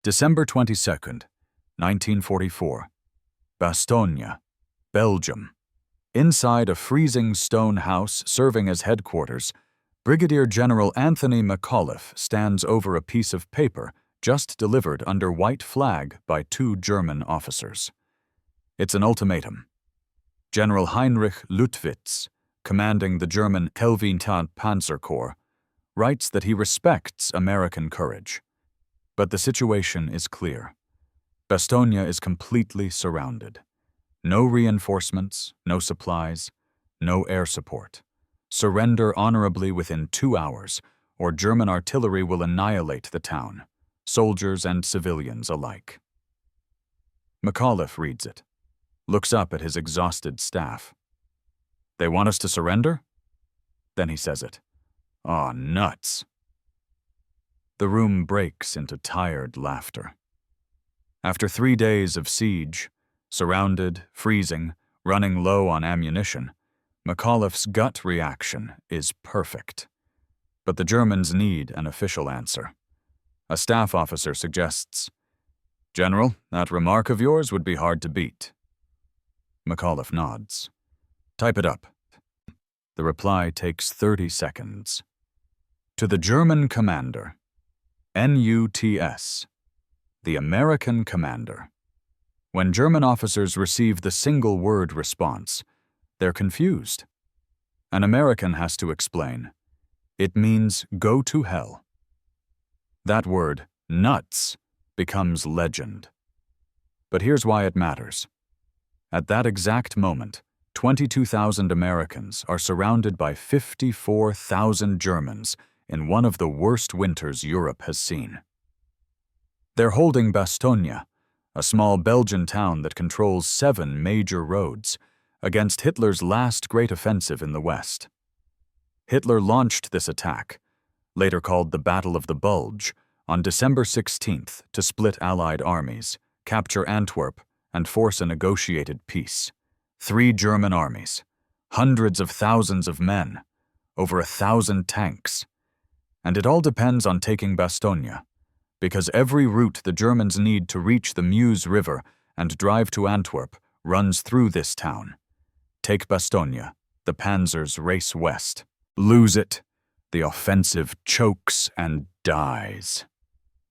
December 22nd, 1944. Bastogne, Belgium. Inside a freezing stone house serving as headquarters, Brigadier General Anthony McAuliffe stands over a piece of paper just delivered under white flag by two German officers. It's an ultimatum. General Heinrich Luttwitz, commanding the German Helvetia Panzer Corps, writes that he respects American courage. But the situation is clear. Bastogne is completely surrounded. No reinforcements, no supplies, no air support. Surrender honorably within 2 hours, or German artillery will annihilate the town, soldiers and civilians alike. McAuliffe reads it, looks up at his exhausted staff. They want us to surrender? Then he says it. Aw, nuts. The room breaks into tired laughter. After 3 days of siege, surrounded, freezing, running low on ammunition, McAuliffe's gut reaction is perfect. But the Germans need an official answer. A staff officer suggests, "General, that remark of yours would be hard to beat." McAuliffe nods. "Type it up." The reply takes 30 seconds. To the German commander, NUTS, the American commander. When German officers receive the single-word response, they're confused. An American has to explain. It means go to hell. That word, nuts, becomes legend. But here's why it matters. At that exact moment, 22,000 Americans are surrounded by 54,000 Germans in one of the worst winters Europe has seen. They're holding Bastogne, a small Belgian town that controls 7 major roads, against Hitler's last great offensive in the West. Hitler launched this attack, later called the Battle of the Bulge, on December 16th to split Allied armies, capture Antwerp, and force a negotiated peace. 3 German armies, hundreds of thousands of men, over 1,000 tanks. And it all depends on taking Bastogne, because every route the Germans need to reach the Meuse River and drive to Antwerp runs through this town. Take Bastogne, the panzers race west. Lose it, the offensive chokes and dies.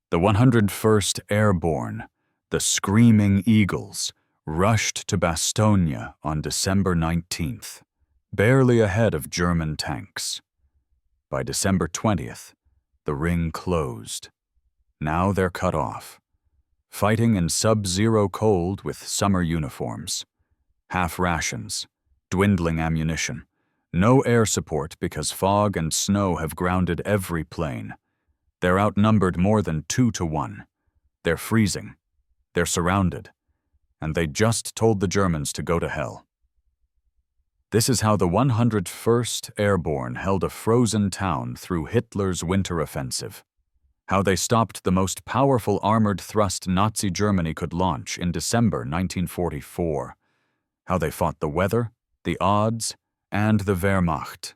The 101st Airborne, the Screaming Eagles, rushed to Bastogne on December 19th, barely ahead of German tanks. By December 20th, the ring closed. Now they're cut off, fighting in sub-zero cold with summer uniforms, half rations, dwindling ammunition, no air support because fog and snow have grounded every plane. They're outnumbered more than 2 to 1. They're freezing. They're surrounded. And they just told the Germans to go to hell. This is how the 101st Airborne held a frozen town through Hitler's winter offensive. How they stopped the most powerful armored thrust Nazi Germany could launch in December 1944. How they fought the weather, the odds, and the Wehrmacht,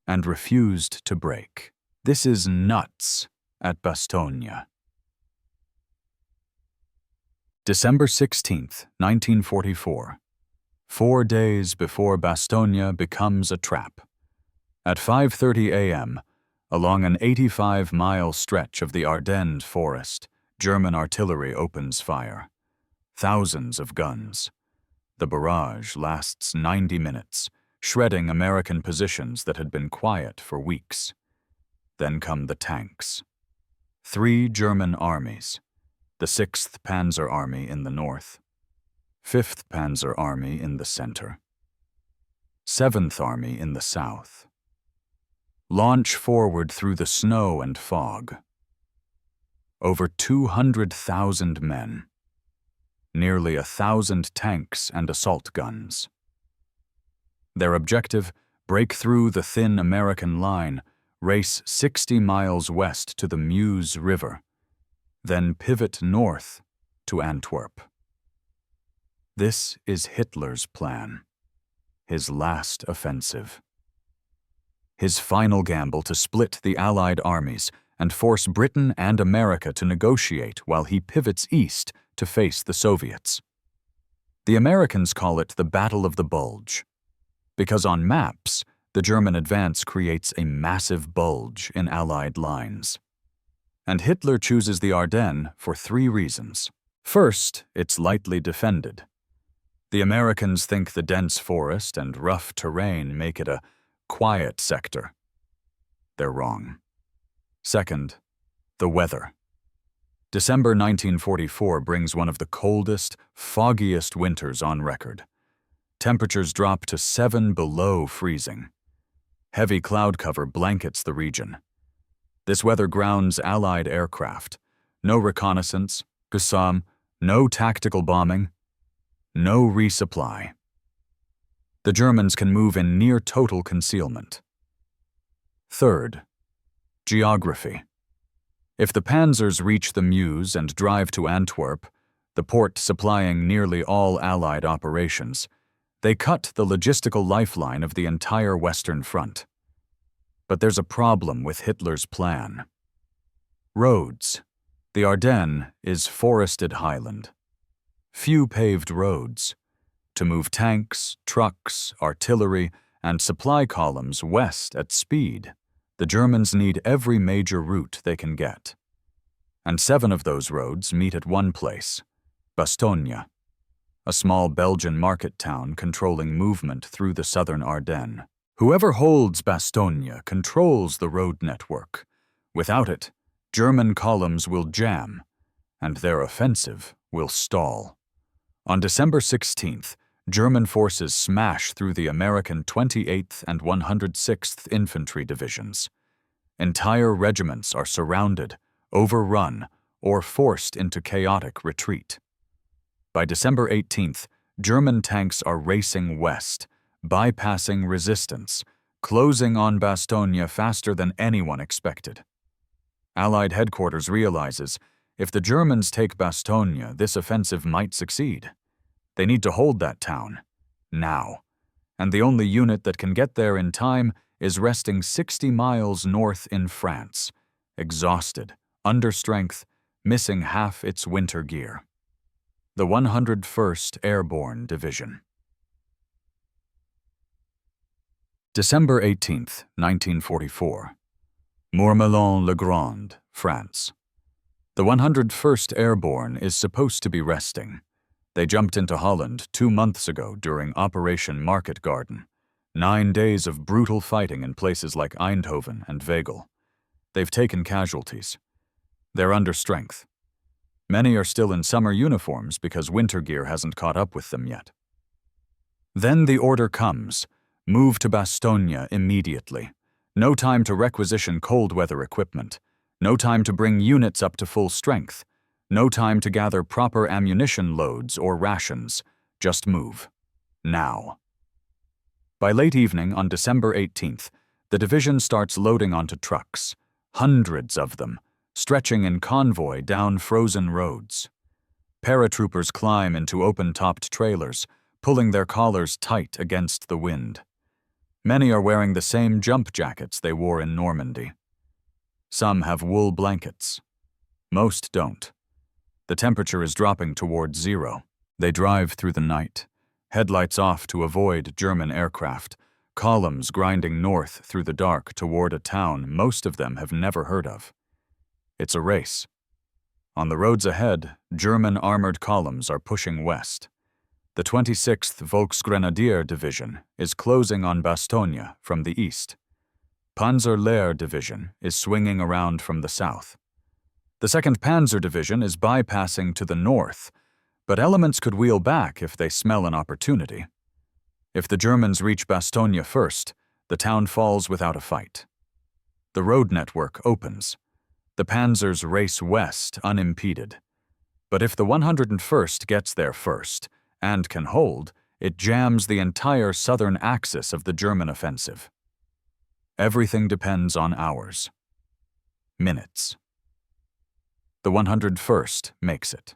and refused to break. This is nuts at Bastogne. December 16th, 1944. 4 days before Bastogne becomes a trap. At 5:30 a.m., along an 85-mile stretch of the Ardennes forest, German artillery opens fire. Thousands of guns. The barrage lasts 90 minutes, shredding American positions that had been quiet for weeks. Then come the tanks. 3 German armies. The 6th Panzer Army in the north, 5th Panzer Army in the center, 7th Army in the south. Launch forward through the snow and fog. Over 200,000 men, nearly 1,000 tanks and assault guns. Their objective, break through the thin American line, race 60 miles west to the Meuse River, then pivot north to Antwerp. This is Hitler's plan, his last offensive. His final gamble to split the Allied armies and force Britain and America to negotiate while he pivots east to face the Soviets. The Americans call it the Battle of the Bulge, because on maps, the German advance creates a massive bulge in Allied lines. And Hitler chooses the Ardennes for 3 reasons. First, it's lightly defended. The Americans think the dense forest and rough terrain make it a quiet sector. They're wrong. Second, the weather. December 1944 brings one of the coldest, foggiest winters on record. Temperatures drop to 7 below freezing. Heavy cloud cover blankets the region. This weather grounds Allied aircraft. No reconnaissance, GUSAM, no tactical bombing, no resupply. The Germans can move in near total concealment. Third, geography. If the panzers reach the Meuse and drive to Antwerp, the port supplying nearly all Allied operations, they cut the logistical lifeline of the entire Western Front. But there's a problem with Hitler's plan. Roads. The Ardennes is forested highland. Few paved roads. To move tanks, trucks, artillery, and supply columns west at speed, the Germans need every major route they can get. And 7 of those roads meet at one place, Bastogne, a small Belgian market town controlling movement through the southern Ardennes. Whoever holds Bastogne controls the road network. Without it, German columns will jam, and their offensive will stall. On December 16th, German forces smash through the American 28th and 106th Infantry Divisions. Entire regiments are surrounded, overrun, or forced into chaotic retreat. By December 18th, German tanks are racing west, bypassing resistance, closing on Bastogne faster than anyone expected. Allied headquarters realizes if the Germans take Bastogne, this offensive might succeed. They need to hold that town, now, and the only unit that can get there in time is resting 60 miles north in France, exhausted, under strength, missing half its winter gear. The 101st Airborne Division. December 18th, 1944. Mourmelon-le-Grand, France. The 101st Airborne is supposed to be resting. They jumped into Holland 2 months ago during Operation Market Garden. 9 days of brutal fighting in places like Eindhoven and Veghel. They've taken casualties. They're under strength. Many are still in summer uniforms because winter gear hasn't caught up with them yet. Then the order comes. Move to Bastogne immediately. No time to requisition cold weather equipment. No time to bring units up to full strength. No time to gather proper ammunition loads or rations. Just move. Now. By late evening on December 18th, the division starts loading onto trucks, hundreds of them, stretching in convoy down frozen roads. Paratroopers climb into open-topped trailers, pulling their collars tight against the wind. Many are wearing the same jump jackets they wore in Normandy. Some have wool blankets. Most don't. The temperature is dropping toward 0. They drive through the night, headlights off to avoid German aircraft, columns grinding north through the dark toward a town most of them have never heard of. It's a race. On the roads ahead, German armored columns are pushing west. The 26th Volksgrenadier Division is closing on Bastogne from the east. Panzer Lehr Division is swinging around from the south. The 2nd Panzer Division is bypassing to the north, but elements could wheel back if they smell an opportunity. If the Germans reach Bastogne first, the town falls without a fight. The road network opens. The panzers race west unimpeded. But if the 101st gets there first, and can hold, it jams the entire southern axis of the German offensive. Everything depends on hours. Minutes. The 101st makes it.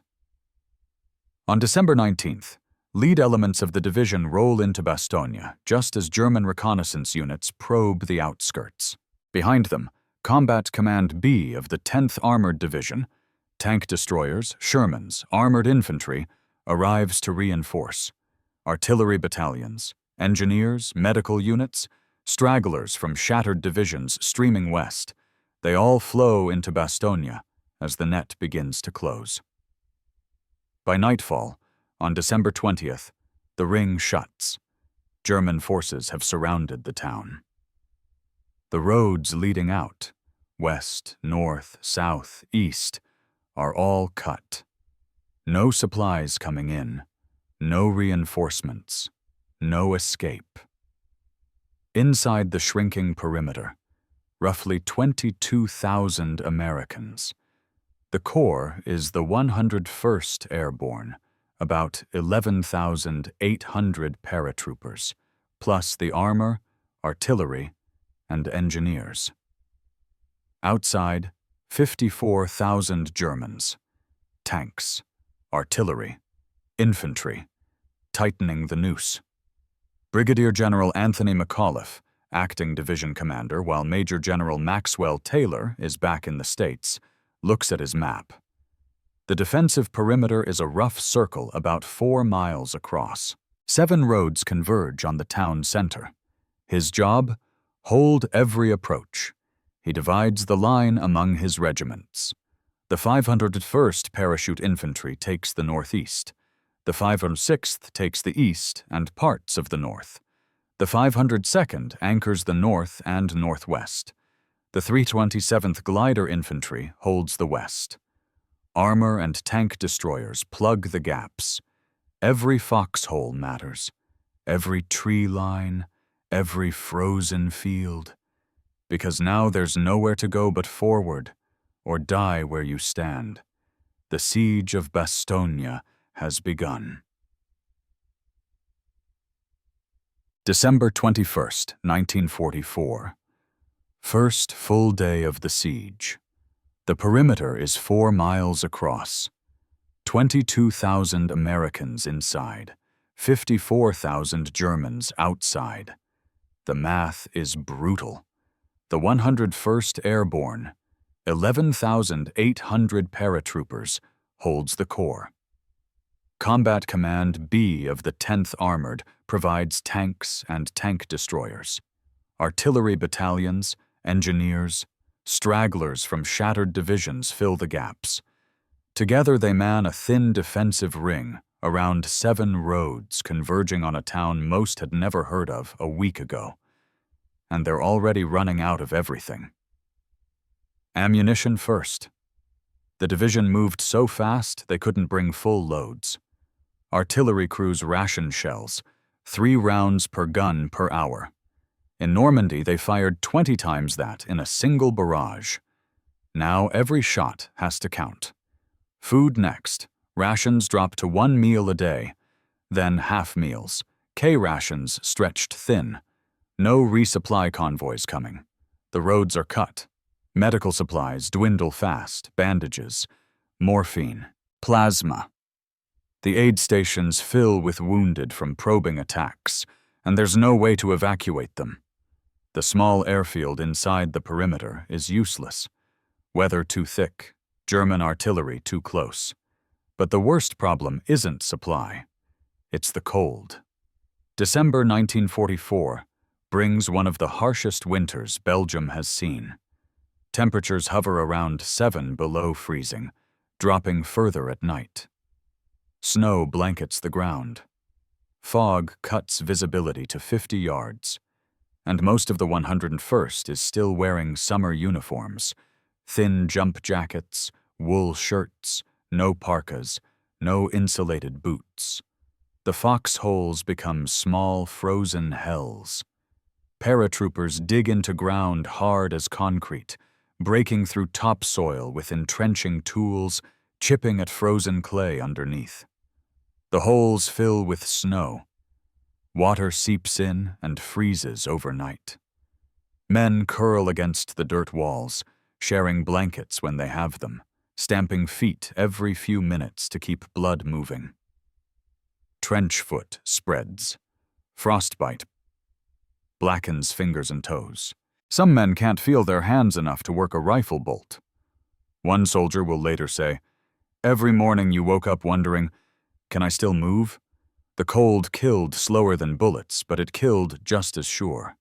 On December 19th, lead elements of the division roll into Bastogne just as German reconnaissance units probe the outskirts. Behind them, Combat Command B of the 10th Armored Division, tank destroyers, Shermans, armored infantry, arrives to reinforce. Artillery battalions, engineers, medical units, stragglers from shattered divisions streaming west, they all flow into Bastogne as the net begins to close. By nightfall, on December 20th, the ring shuts. German forces have surrounded the town. The roads leading out, west, north, south, east, are all cut. No supplies coming in, no reinforcements, no escape. Inside the shrinking perimeter, roughly 22,000 Americans. The Corps is the 101st Airborne, about 11,800 paratroopers, plus the armor, artillery, and engineers. Outside, 54,000 Germans, tanks, artillery, infantry, tightening the noose. Brigadier General Anthony McAuliffe, acting division commander while Major General Maxwell Taylor is back in the States, looks at his map. The defensive perimeter is a rough circle about 4 miles across. 7 roads converge on the town center. His job? Hold every approach. He divides the line among his regiments. The 501st Parachute Infantry takes the northeast. The 506th takes the east and parts of the north. The 502nd anchors the north and northwest. The 327th Glider Infantry holds the west. Armor and tank destroyers plug the gaps. Every foxhole matters. Every tree line, every frozen field. Because now there's nowhere to go but forward, or die where you stand. The siege of Bastogne has begun. December 21st, 1944. First full day of the siege. The perimeter is 4 miles across. 22,000 Americans inside, 54,000 Germans outside. The math is brutal. The 101st Airborne, 11,800 paratroopers, holds the Corps. Combat Command B of the 10th Armored provides tanks and tank destroyers. Artillery battalions, engineers, stragglers from shattered divisions fill the gaps. Together they man a thin defensive ring around 7 roads converging on a town most had never heard of a week ago. And they're already running out of everything. Ammunition first. The division moved so fast they couldn't bring full loads. Artillery crews ration shells, 3 rounds per gun per hour. In Normandy, they fired 20 times that in a single barrage. Now every shot has to count. Food next. Rations drop to 1 meal a day. Then half meals. K-rations stretched thin. No resupply convoys coming. The roads are cut. Medical supplies dwindle fast. Bandages, morphine, plasma. The aid stations fill with wounded from probing attacks, and there's no way to evacuate them. The small airfield inside the perimeter is useless. Weather too thick, German artillery too close. But the worst problem isn't supply. It's the cold. December 1944 brings one of the harshest winters Belgium has seen. Temperatures hover around 7 below freezing, dropping further at night. Snow blankets the ground. Fog cuts visibility to 50 yards. And most of the 101st is still wearing summer uniforms, thin jump jackets, wool shirts, no parkas, no insulated boots. The foxholes become small frozen hells. Paratroopers dig into ground hard as concrete, breaking through topsoil with entrenching tools, chipping at frozen clay underneath. The holes fill with snow. Water seeps in and freezes overnight. Men curl against the dirt walls, sharing blankets when they have them, stamping feet every few minutes to keep blood moving. Trench foot spreads. Frostbite blackens fingers and toes. Some men can't feel their hands enough to work a rifle bolt. One soldier will later say, "Every morning you woke up wondering, can I still move? The cold killed slower than bullets, but it killed just as sure."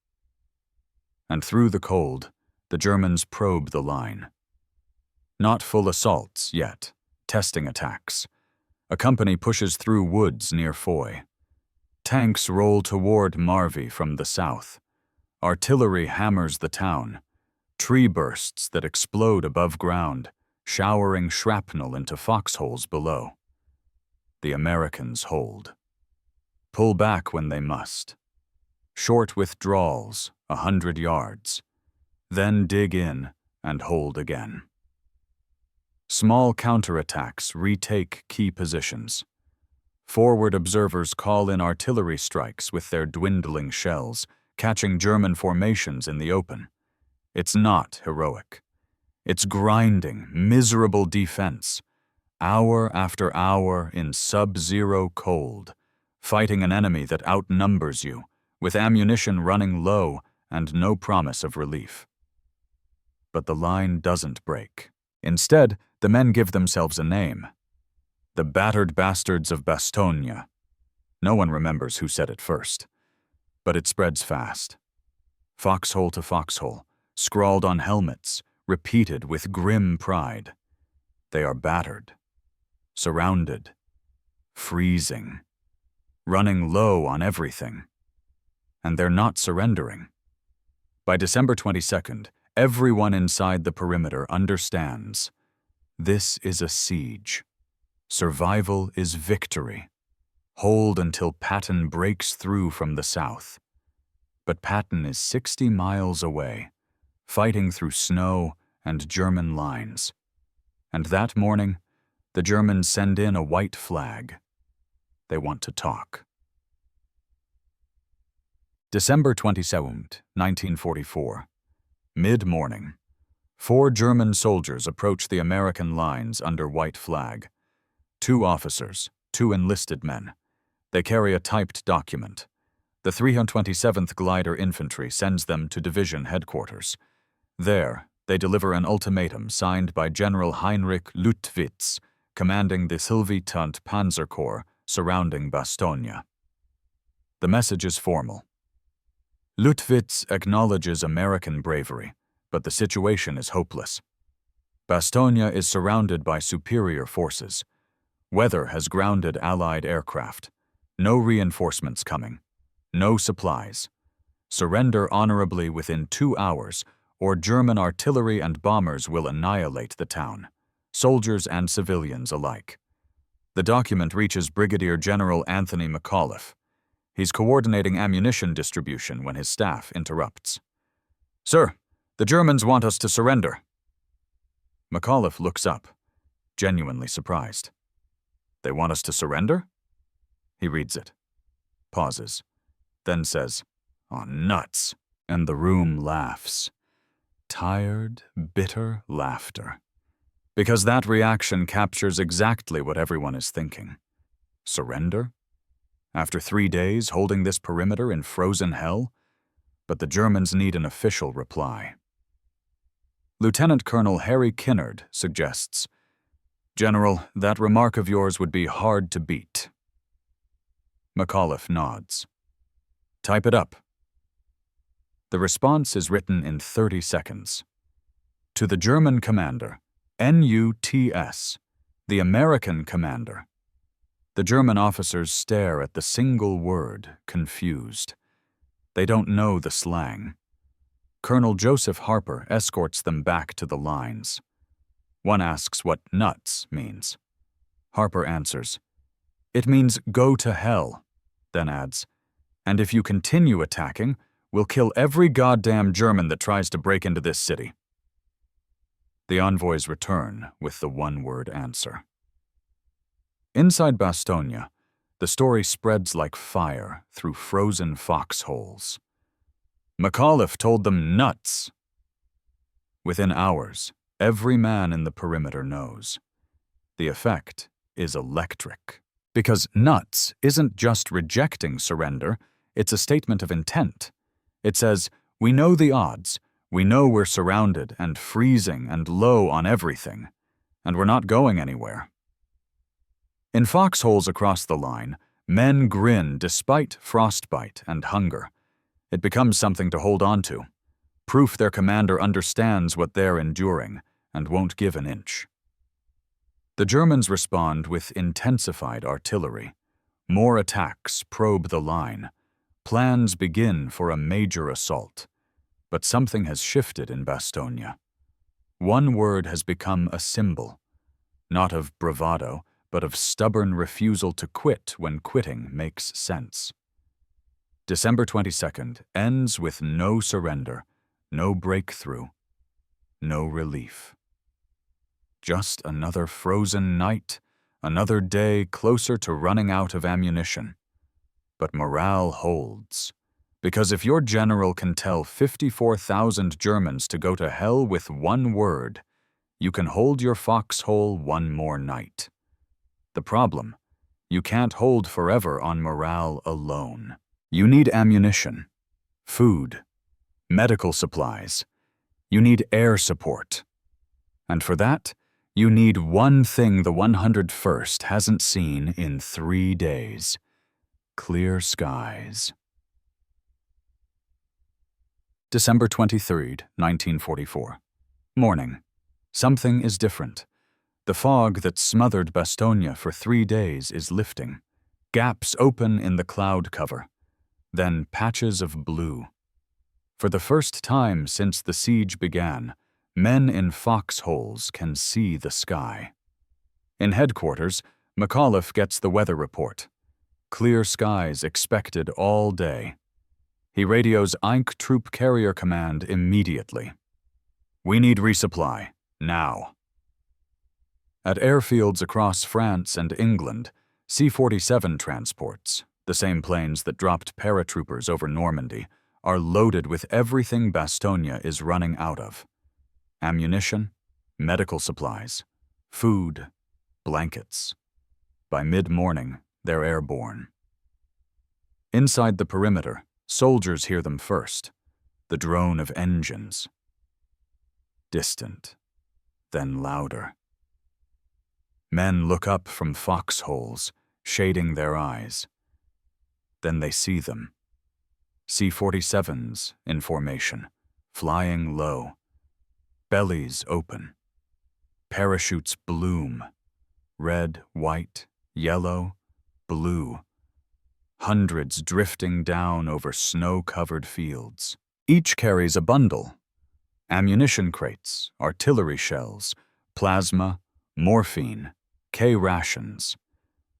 And through the cold, the Germans probe the line. Not full assaults yet, testing attacks. A company pushes through woods near Foy. Tanks roll toward Marvy from the south. Artillery hammers the town. Tree bursts that explode above ground, showering shrapnel into foxholes below. The Americans hold. Pull back when they must. Short withdrawals, 100 yards. Then dig in and hold again. Small counterattacks retake key positions. Forward observers call in artillery strikes with their dwindling shells, catching German formations in the open. It's not heroic. It's grinding, miserable defense. Hour after hour in sub-zero cold, fighting an enemy that outnumbers you, with ammunition running low and no promise of relief. But the line doesn't break. Instead, the men give themselves a name. The battered bastards of Bastogne. No one remembers who said it first. But it spreads fast. Foxhole to foxhole, scrawled on helmets, repeated with grim pride. They are battered, surrounded, freezing, running low on everything. And they're not surrendering. By December 22nd, everyone inside the perimeter understands. This is a siege. Survival is victory. Hold until Patton breaks through from the south. But Patton is 60 miles away, fighting through snow and German lines. And that morning, the Germans send in a white flag. They want to talk. December 27th, 1944. Mid-morning. 4 German soldiers approach the American lines under white flag. 2 officers, 2 enlisted men. They carry a typed document. The 327th Glider Infantry sends them to division headquarters. There, they deliver an ultimatum signed by General Heinrich Luttwitz, commanding the Sylvie-Tunt Panzer Corps surrounding Bastogne. The message is formal. Luttwitz acknowledges American bravery, but the situation is hopeless. Bastogne is surrounded by superior forces. Weather has grounded Allied aircraft. No reinforcements coming. No supplies. Surrender honorably within 2 hours, or German artillery and bombers will annihilate the town, soldiers and civilians alike. The document reaches Brigadier General Anthony McAuliffe. He's coordinating ammunition distribution when his staff interrupts. "Sir, the Germans want us to surrender." McAuliffe looks up, genuinely surprised. "They want us to surrender?" He reads it, pauses, then says, "Oh, nuts," and the room laughs. Tired, bitter laughter. Because that reaction captures exactly what everyone is thinking. Surrender? After 3 days holding this perimeter in frozen hell? But the Germans need an official reply. Lieutenant Colonel Harry Kinnard suggests, "General, that remark of yours would be hard to beat." McAuliffe nods. "Type it up." The response is written in 30 seconds. To the German commander, NUTS, the American commander. The German officers stare at the single word, confused. They don't know the slang. Colonel Joseph Harper escorts them back to the lines. One asks what nuts means. Harper answers, "It means go to hell," then adds, "And if you continue attacking, we'll kill every goddamn German that tries to break into this city." The envoys return with the one-word answer. Inside Bastogne, the story spreads like fire through frozen foxholes. McAuliffe told them nuts. Within hours, every man in the perimeter knows. The effect is electric. Because nuts isn't just rejecting surrender, it's a statement of intent. It says, "We know the odds. We know we're surrounded and freezing and low on everything, and we're not going anywhere. In foxholes across the line, men grin despite frostbite and hunger. It becomes something to hold on to, proof their commander understands what they're enduring and won't give an inch. The Germans respond with intensified artillery. More attacks probe the line. Plans begin for a major assault. But something has shifted in Bastogne. One word has become a symbol, not of bravado, but of stubborn refusal to quit when quitting makes sense. December 22nd ends with no surrender, no breakthrough, no relief. Just another frozen night, another day closer to running out of ammunition. But morale holds. Because if your general can tell 54,000 Germans to go to hell with one word, you can hold your foxhole one more night. The problem, you can't hold forever on morale alone. You need ammunition, food, medical supplies. You need air support. And for that, you need one thing the 101st hasn't seen in 3 days: clear skies. December 23rd, 1944. Morning. Something is different. The fog that smothered Bastogne for 3 days is lifting. Gaps open in the cloud cover. Then patches of blue. For the first time since the siege began, men in foxholes can see the sky. In headquarters, McAuliffe gets the weather report. Clear skies expected all day. He radios Inc. Troop Carrier Command immediately. We need resupply, now. At airfields across France and England, C-47 transports, the same planes that dropped paratroopers over Normandy, are loaded with everything Bastogne is running out of: ammunition, medical supplies, food, blankets. By mid-morning, they're airborne. Inside the perimeter, soldiers hear them first, the drone of engines. Distant, then louder. Men look up from foxholes, shading their eyes. Then they see them. C-47s in formation, flying low. Bellies open. Parachutes bloom. Red, white, yellow, blue. Hundreds drifting down over snow-covered fields. Each carries a bundle: ammunition crates, artillery shells, plasma, morphine, K-rations.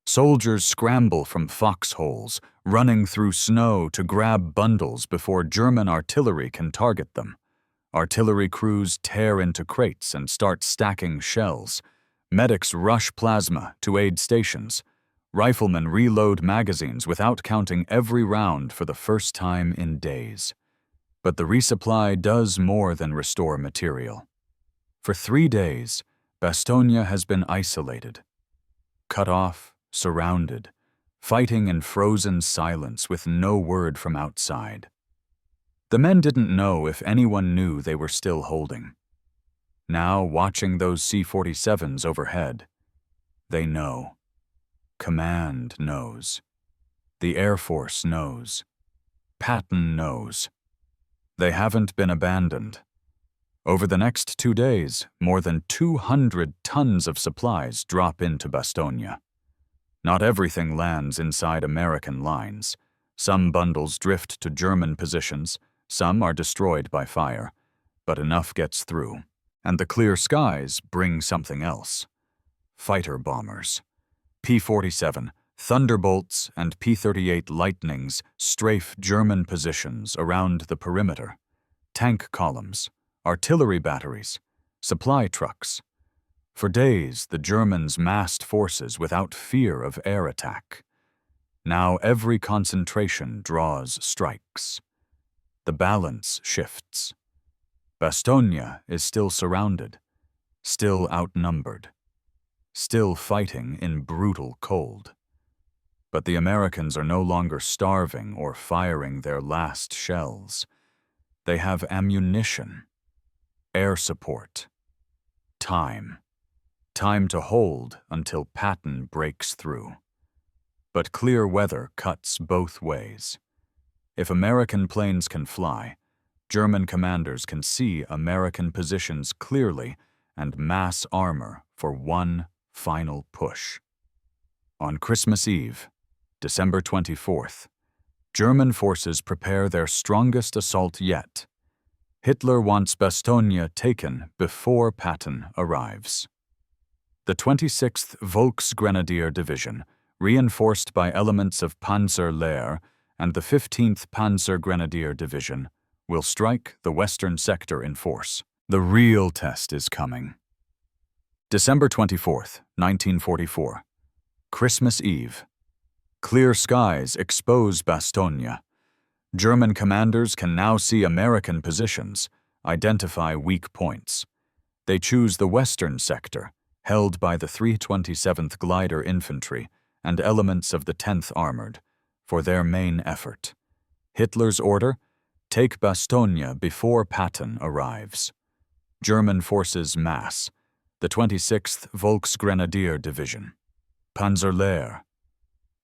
Soldiers scramble from foxholes, running through snow to grab bundles before German artillery can target them. Artillery crews tear into crates and start stacking shells. Medics rush plasma to aid stations. Riflemen reload magazines without counting every round for the first time in days. But the resupply does more than restore material. For 3 days, Bastogne has been isolated, cut off, surrounded, fighting in frozen silence with no word from outside. The men didn't know if anyone knew they were still holding. Now, watching those C-47s overhead, they know. Command knows. The Air Force knows. Patton knows. They haven't been abandoned. Over the next 2 days, more than 200 tons of supplies drop into Bastogne. Not everything lands inside American lines. Some bundles drift to German positions, some are destroyed by fire, but enough gets through. And the clear skies bring something else: fighter bombers. P-47, Thunderbolts, and P-38 Lightnings strafe German positions around the perimeter. Tank columns, artillery batteries, supply trucks. For days, the Germans massed forces without fear of air attack. Now every concentration draws strikes. The balance shifts. Bastogne is still surrounded, still outnumbered, still fighting in brutal cold. But the Americans are no longer starving or firing their last shells. They have ammunition, air support, time. Time to hold until Patton breaks through. But clear weather cuts both ways. If American planes can fly, German commanders can see American positions clearly and mass armor for one final push. On Christmas Eve, December 24th, German forces prepare their strongest assault yet. Hitler wants Bastogne taken before Patton arrives. The 26th Volksgrenadier Division, reinforced by elements of Panzer Lehr and the 15th Panzer Grenadier Division, will strike the western sector in force. The real test is coming. December 24th, 1944. Christmas Eve. Clear skies expose Bastogne. German commanders can now see American positions, identify weak points. They choose the western sector, held by the 327th Glider Infantry and elements of the 10th Armored, for their main effort. Hitler's order: take Bastogne before Patton arrives. German forces mass: the 26th Volksgrenadier Division, Panzer Lehr,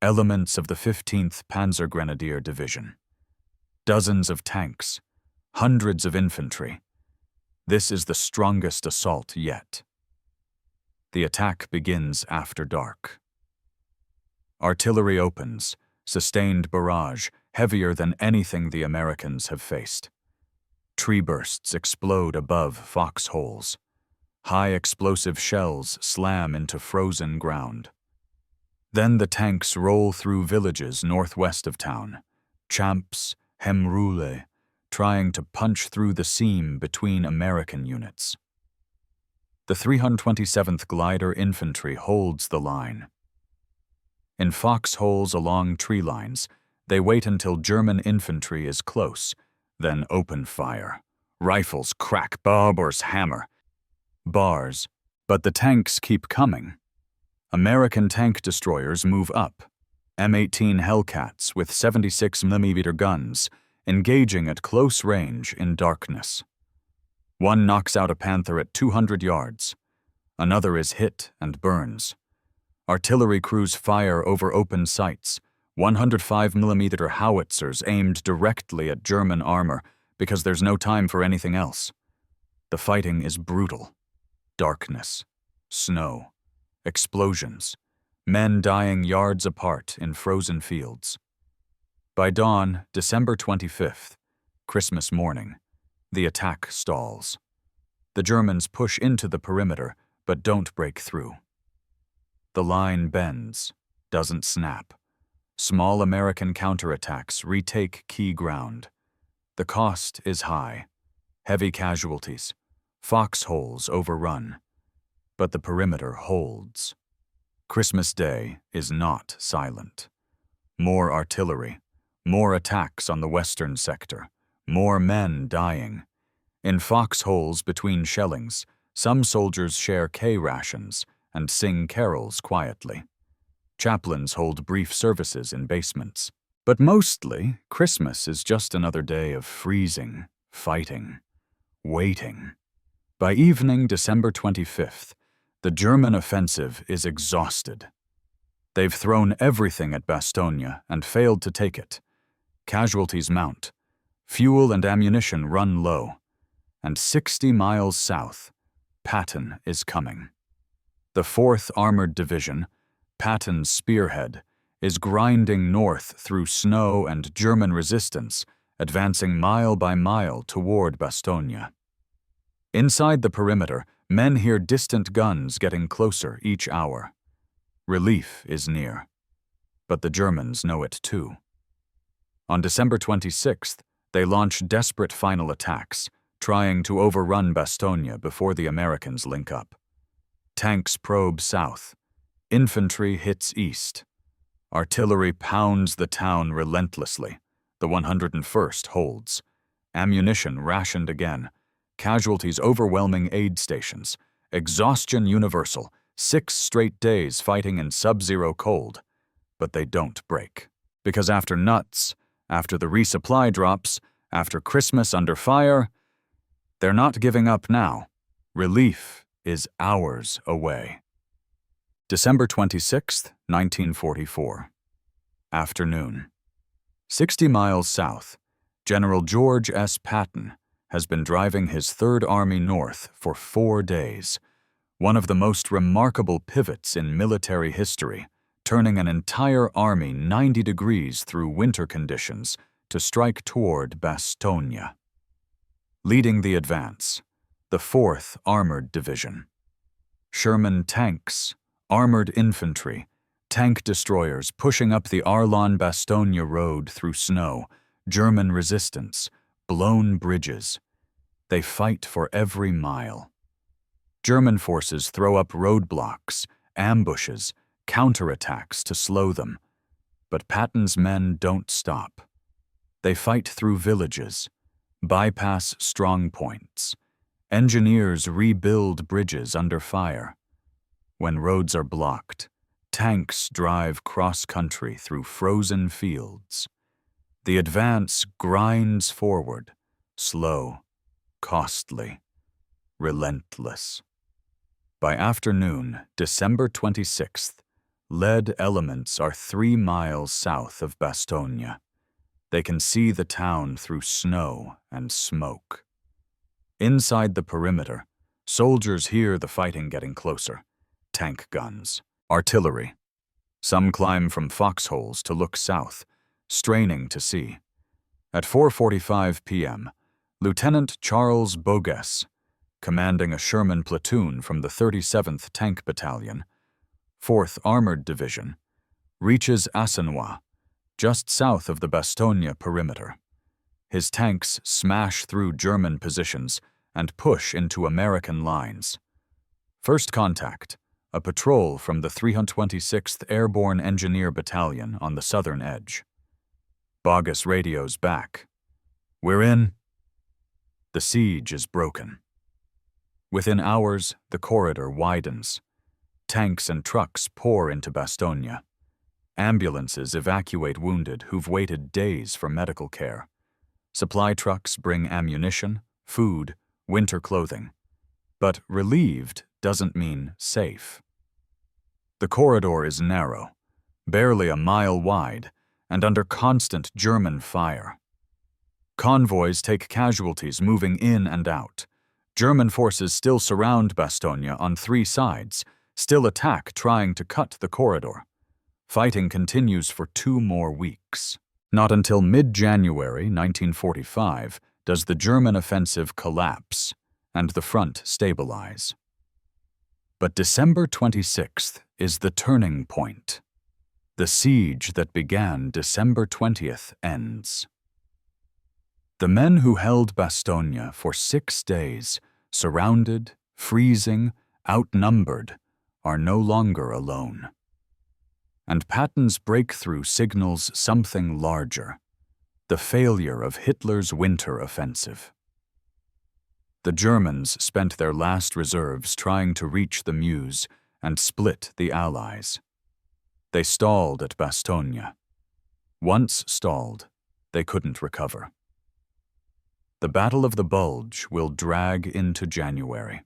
elements of the 15th Panzergrenadier Division, dozens of tanks, hundreds of infantry. This is the strongest assault yet. The attack begins after dark. Artillery opens, sustained barrage, heavier than anything the Americans have faced. Tree bursts explode above foxholes. High explosive shells slam into frozen ground. Then the tanks roll through villages northwest of town, Champs, Hemroule, trying to punch through the seam between American units. The 327th Glider Infantry holds the line. In foxholes along tree lines, they wait until German infantry is close, then open fire. Rifles crack Barber's hammer. Bars, but the tanks keep coming. American tank destroyers move up. M18 Hellcats with 76mm guns, engaging at close range in darkness. One knocks out a Panther at 200 yards. Another is hit and burns. Artillery crews fire over open sights, 105mm howitzers aimed directly at German armor because there's no time for anything else. The fighting is brutal. Darkness, snow, explosions, men dying yards apart in frozen fields. By dawn, December 25th, Christmas morning, the attack stalls. The Germans push into the perimeter, but don't break through. The line bends, doesn't snap. Small American counterattacks retake key ground. The cost is high. Heavy casualties. Foxholes overrun. But the perimeter holds. Christmas Day is not silent. More artillery. More attacks on the western sector. More men dying. In foxholes between shellings, some soldiers share K-rations and sing carols quietly. Chaplains hold brief services in basements. But mostly, Christmas is just another day of freezing, fighting, waiting. By evening, December 25th, the German offensive is exhausted. They've thrown everything at Bastogne and failed to take it. Casualties mount. Fuel and ammunition run low. And 60 miles south, Patton is coming. The 4th Armored Division, Patton's spearhead, is grinding north through snow and German resistance, advancing mile by mile toward Bastogne. Inside the perimeter, men hear distant guns getting closer each hour. Relief is near. But the Germans know it too. On December 26th, they launch desperate final attacks, trying to overrun Bastogne before the Americans link up. Tanks probe south. Infantry hits east. Artillery pounds the town relentlessly. The 101st holds. Ammunition rationed again. Casualties overwhelming aid stations. Exhaustion universal. 6 straight days fighting in sub-zero cold. But they don't break. Because after nuts, after the resupply drops, After Christmas under fire, they're not giving up now. Relief is hours away. December 26, 1944. Afternoon. 60 miles south, General George S. Patton has been driving his Third Army north for 4 days, one of the most remarkable pivots in military history, turning an entire army 90 degrees through winter conditions to strike toward Bastogne. Leading the advance, the 4th Armored Division. Sherman tanks, armored infantry, tank destroyers pushing up the Ardennes-Bastogne road through snow, German resistance, blown bridges. They fight for every mile. German forces throw up roadblocks, ambushes, counterattacks to slow them. But Patton's men don't stop. They fight through villages, bypass strong points. Engineers rebuild bridges under fire. When roads are blocked, tanks drive cross-country through frozen fields. The advance grinds forward, slow, costly, relentless. By afternoon, December 26th, lead elements are 3 miles south of Bastogne. They can see the town through snow and smoke. Inside the perimeter, soldiers hear the fighting getting closer. Tank guns, artillery. Some climb from foxholes to look south, straining to see. At 4:45 p.m., Lieutenant Charles Bulge, commanding a Sherman platoon from the 37th Tank Battalion, 4th Armored Division, reaches Ardennes, just south of the Bastogne perimeter. His tanks smash through German positions and push into American lines. First contact, a patrol from the 326th Airborne Engineer Battalion on the southern edge. Bulge radios back. "We're in." The siege is broken. Within hours, the corridor widens. Tanks and trucks pour into Bastogne. Ambulances evacuate wounded who've waited days for medical care. Supply trucks bring ammunition, food, winter clothing. But relieved doesn't mean safe. The corridor is narrow, barely a mile wide, and under constant German fire. Convoys take casualties moving in and out. German forces still surround Bastogne on 3 sides, still attack trying to cut the corridor. Fighting continues for 2 more weeks. Not until mid-January 1945 does the German offensive collapse and the front stabilize. But December 26th is the turning point. The siege that began December 20th ends. The men who held Bastogne for 6 days, surrounded, freezing, outnumbered, are no longer alone. And Patton's breakthrough signals something larger, the failure of Hitler's winter offensive. The Germans spent their last reserves trying to reach the Meuse and split the Allies. They stalled at Bastogne. Once stalled, they couldn't recover. The Battle of the Bulge will drag into January.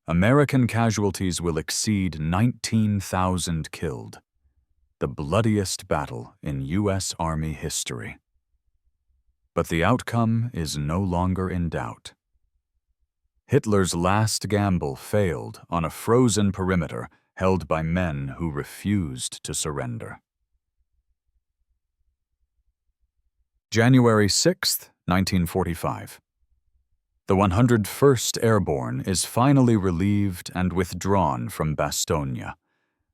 American casualties will exceed 19,000 killed. The bloodiest battle in U.S. Army history. But the outcome is no longer in doubt. Hitler's last gamble failed on a frozen perimeter held by men who refused to surrender. January 6, 1945. The 101st Airborne is finally relieved and withdrawn from Bastogne.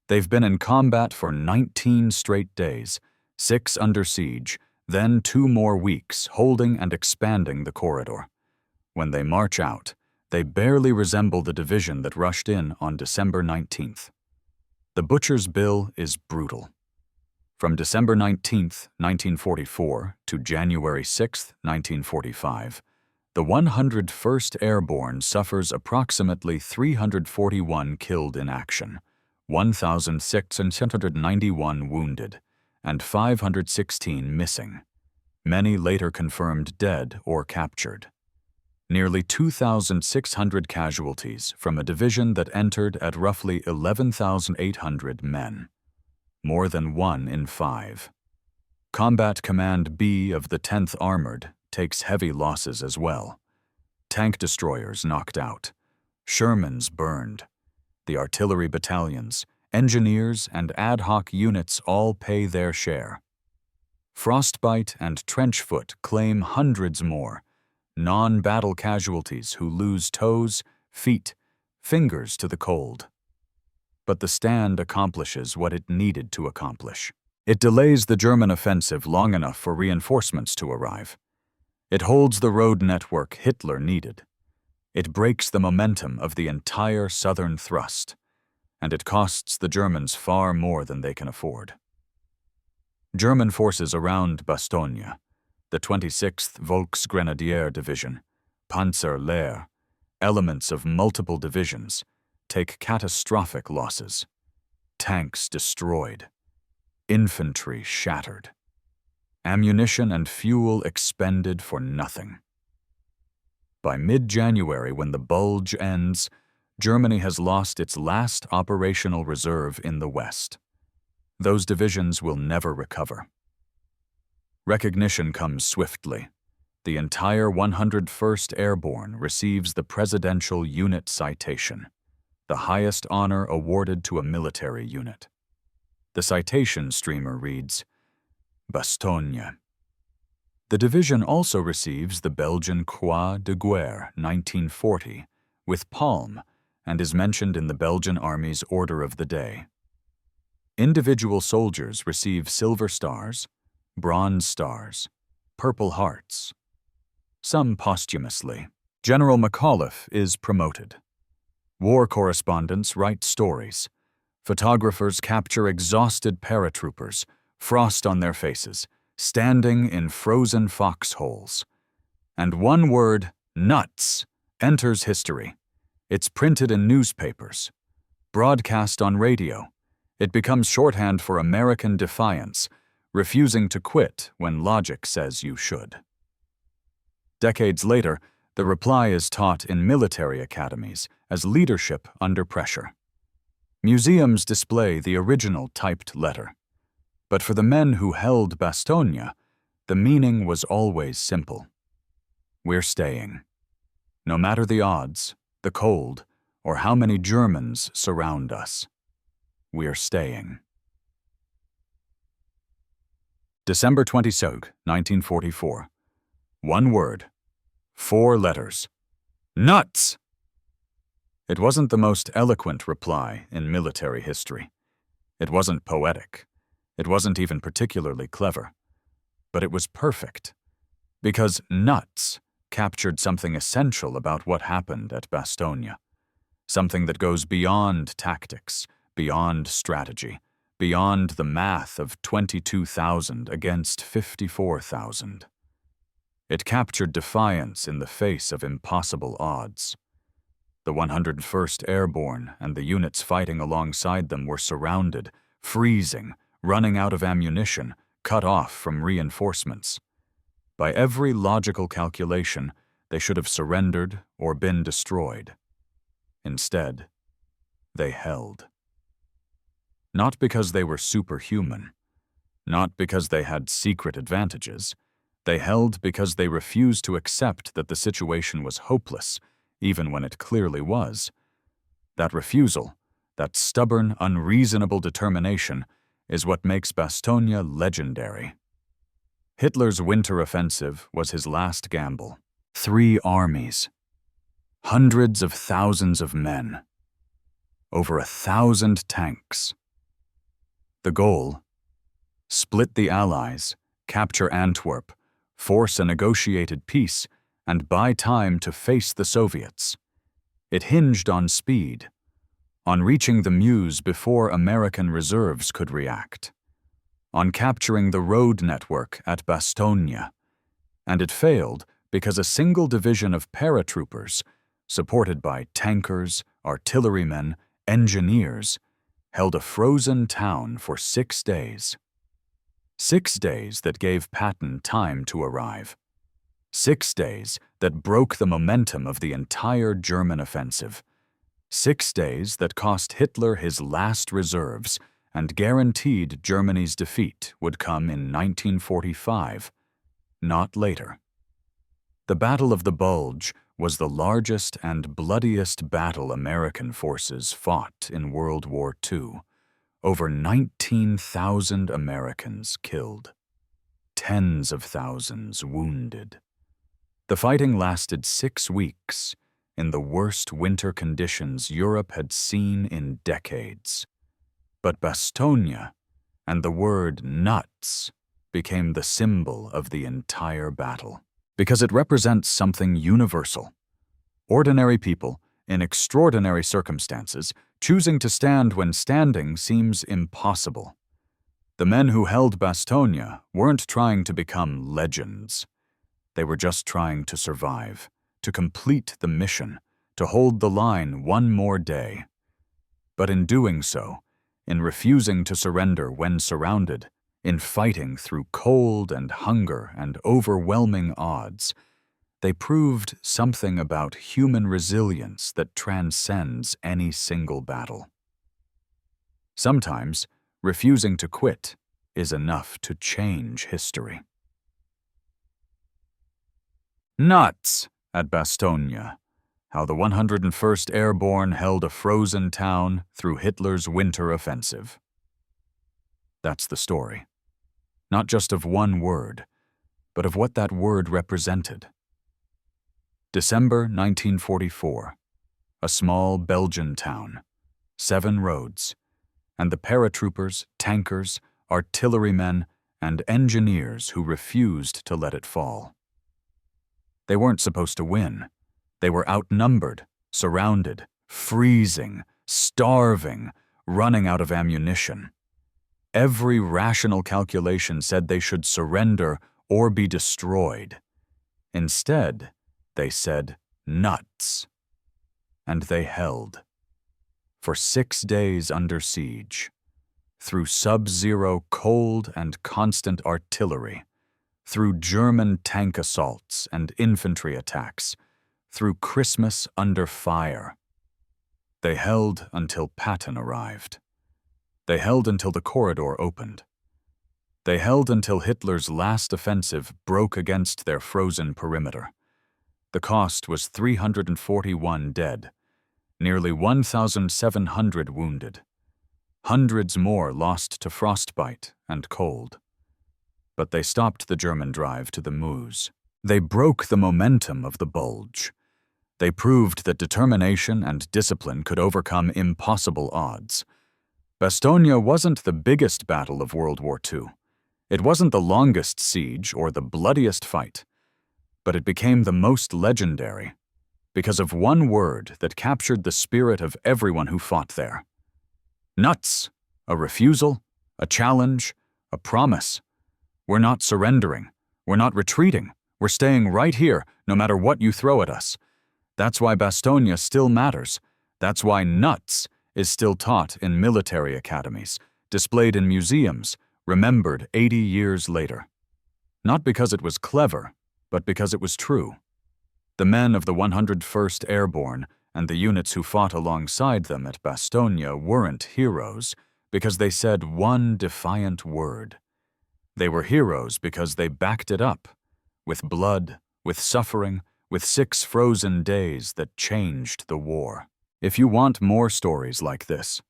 They've been in combat for 19 straight days, 6 under siege, then 2 more weeks holding and expanding the corridor. When they march out, they barely resemble the division that rushed in on December 19th. The butcher's bill is brutal. From December 19th, 1944 to January 6th, 1945, the 101st Airborne suffers approximately 341 killed in action, 1,691 wounded, and 516 missing. many later confirmed dead or captured. Nearly 2,600 casualties from a division that entered at roughly 11,800 men, more than 1 in 5. Combat Command B of the 10th Armored takes heavy losses as well. Tank destroyers knocked out, Shermans burned. The artillery battalions, engineers, and ad hoc units all pay their share. Frostbite and Trenchfoot claim hundreds more, non-battle casualties who lose toes, feet, fingers to the cold. But the stand accomplishes what it needed to accomplish. It delays the German offensive long enough for reinforcements to arrive. It holds the road network Hitler needed. It breaks the momentum of the entire southern thrust, and it costs the Germans far more than they can afford. German forces around Bastogne, the 26th Volksgrenadier Division, Panzer-Lehr, elements of multiple divisions, take catastrophic losses. Tanks destroyed. Infantry shattered. Ammunition and fuel expended for nothing. By mid-January, when the Bulge ends, Germany has lost its last operational reserve in the West. Those divisions will never recover. Recognition comes swiftly. The entire 101st Airborne receives the Presidential Unit Citation, the highest honor awarded to a military unit. The citation streamer reads, Bastogne. The division also receives the Belgian Croix de Guerre 1940 with palm and is mentioned in the Belgian Army's Order of the Day. Individual soldiers receive silver stars, bronze stars, purple hearts. Some posthumously. General McAuliffe is promoted. War correspondents write stories. Photographers capture exhausted paratroopers, frost on their faces, standing in frozen foxholes. And one word, nuts, enters history. It's printed in newspapers, broadcast on radio. It becomes shorthand for American defiance, refusing to quit when logic says you should. Decades later, the reply is taught in military academies as leadership under pressure. Museums display the original typed letter. But for the men who held Bastogne, the meaning was always simple. We're staying. No matter the odds, the cold, or how many Germans surround us. We're staying. December 22, 1944. One word. 4 letters. Nuts! It wasn't the most eloquent reply in military history. It wasn't poetic. It wasn't even particularly clever. But it was perfect. Because nuts captured something essential about what happened at Bastogne. Something that goes beyond tactics, beyond strategy, beyond the math of 22,000 against 54,000. It captured defiance in the face of impossible odds. The 101st Airborne and the units fighting alongside them were surrounded, freezing, running out of ammunition, cut off from reinforcements. By every logical calculation, they should have surrendered or been destroyed. Instead, they held. Not because they were superhuman, not because they had secret advantages. They held because they refused to accept that the situation was hopeless, even when it clearly was. That refusal, that stubborn, unreasonable determination, is what makes Bastogne legendary. Hitler's winter offensive was his last gamble. 3 armies. Hundreds of thousands of men. Over 1,000 tanks. The goal? Split the Allies, capture Antwerp, force a negotiated peace, and buy time to face the Soviets. It hinged on speed, on reaching the Meuse before American reserves could react, on capturing the road network at Bastogne. And it failed because a single division of paratroopers, supported by tankers, artillerymen, engineers, held a frozen town for 6 days. 6 days that gave Patton time to arrive. 6 days that broke the momentum of the entire German offensive. 6 days that cost Hitler his last reserves and guaranteed Germany's defeat would come in 1945, not later. The Battle of the Bulge was the largest and bloodiest battle American forces fought in World War II. Over 19,000 Americans killed. Tens of thousands wounded. The fighting lasted 6 weeks in the worst winter conditions Europe had seen in decades. But Bastogne and the word nuts became the symbol of the entire battle, because it represents something universal. Ordinary people, in extraordinary circumstances, choosing to stand when standing seems impossible. The men who held Bastogne weren't trying to become legends. They were just trying to survive, to complete the mission, to hold the line one more day. But in doing so, in refusing to surrender when surrounded, in fighting through cold and hunger and overwhelming odds, they proved something about human resilience that transcends any single battle. Sometimes, refusing to quit is enough to change history. Nuts at Bastogne, how the 101st Airborne held a frozen town through Hitler's winter offensive. That's the story. Not just of one word, but of what that word represented. December 1944, a small Belgian town, 7 roads, and the paratroopers, tankers, artillerymen, and engineers who refused to let it fall. They weren't supposed to win. They were outnumbered, surrounded, freezing, starving, running out of ammunition. Every rational calculation said they should surrender or be destroyed. Instead, they said nuts. And they held. For 6 days under siege, through sub-zero cold and constant artillery, through German tank assaults and infantry attacks, through Christmas under fire. They held until Patton arrived. They held until the corridor opened. They held until Hitler's last offensive broke against their frozen perimeter. The cost was 341 dead, nearly 1,700 wounded, hundreds more lost to frostbite and cold. But they stopped the German drive to the Meuse. They broke the momentum of the Bulge. They proved that determination and discipline could overcome impossible odds. Bastogne wasn't the biggest battle of World War II. It wasn't the longest siege or the bloodiest fight. But it became the most legendary because of one word that captured the spirit of everyone who fought there. Nuts, a refusal, a challenge, a promise. We're not surrendering. We're not retreating. We're staying right here, no matter what you throw at us. That's why Bastogne still matters. That's why nuts is still taught in military academies, displayed in museums, remembered 80 years later. Not because it was clever, but because it was true. The men of the 101st Airborne and the units who fought alongside them at Bastogne weren't heroes because they said one defiant word. They were heroes because they backed it up, with blood, with suffering, with 6 frozen days that changed the war. If you want more stories like this,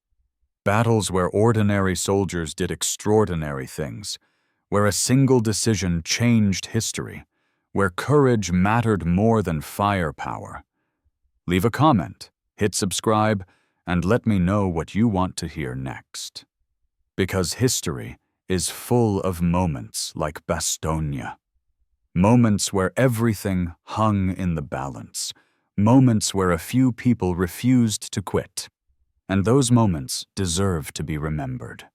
battles where ordinary soldiers did extraordinary things, where a single decision changed history, where courage mattered more than firepower, leave a comment, hit subscribe, and let me know what you want to hear next. Because history is full of moments like Bastogne. Moments where everything hung in the balance. Moments where a few people refused to quit. And those moments deserve to be remembered.